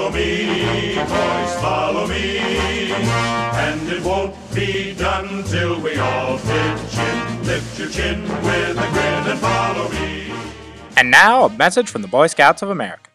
follow me, boys, follow me. And it won't be done till we all pitch in. Lift your chin with a grin and follow me. And now, a message from the Boy Scouts of America.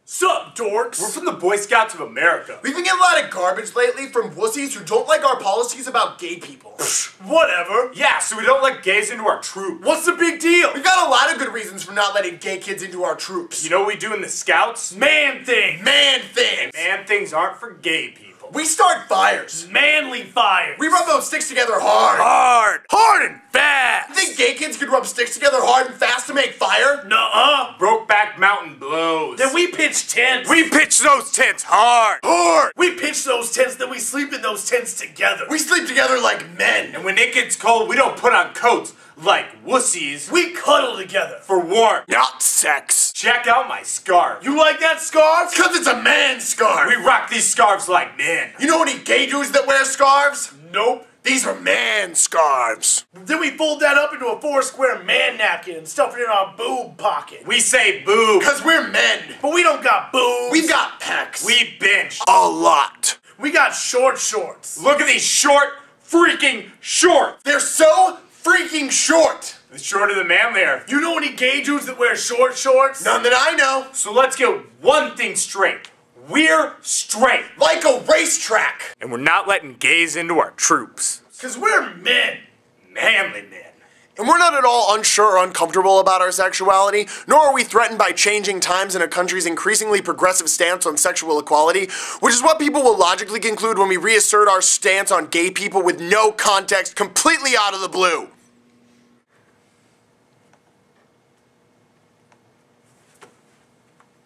Sup, dorks? We're from the Boy Scouts of America. We've been getting a lot of garbage lately from wussies who don't like our policies about gay people. Whatever. Yeah, so we don't let gays into our troop. What's the big deal? We've got a lot of good reasons for not letting gay kids into our troops. You know what we do in the Scouts? Man things. Man things. Man things aren't for gay people. We start fires. Manly fires. We rub those sticks together hard. Hard and fast. You think gay kids could rub sticks together hard and fast to make fire? Nuh-uh. Brokeback Mountain blows. Then we pitch tents. We pitch those tents hard. Hard. We pitch those tents, then we sleep in those tents together. We sleep together like men. And when it gets cold, we don't put on coats like wussies. We cuddle together. For warmth. Not sex. Check out my scarf. You like that scarf? Because it's a man scarf. We rock these scarves like men. You know any gay dudes that wear scarves? Nope. These are man scarves. Then we fold that up into a 4-square man napkin and stuff it in our boob pocket. We say boob. Because we're men. But we don't got boobs. We've got pecs. We bench. A lot. We got short shorts. Look at these short freaking shorts. They're so freaking short. The shorter the manlier. You know any gay dudes that wear short shorts? None that I know. So let's get one thing straight. We're straight. Like a racetrack. And we're not letting gays into our troops. Because we're men. Manly men. And we're not at all unsure or uncomfortable about our sexuality, nor are we threatened by changing times in a country's increasingly progressive stance on sexual equality, which is what people will logically conclude when we reassert our stance on gay people with no context, completely out of the blue.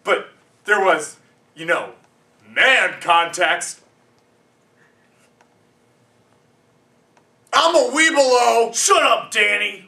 But there was, man context. I'm a weebelo. Shut up, Danny.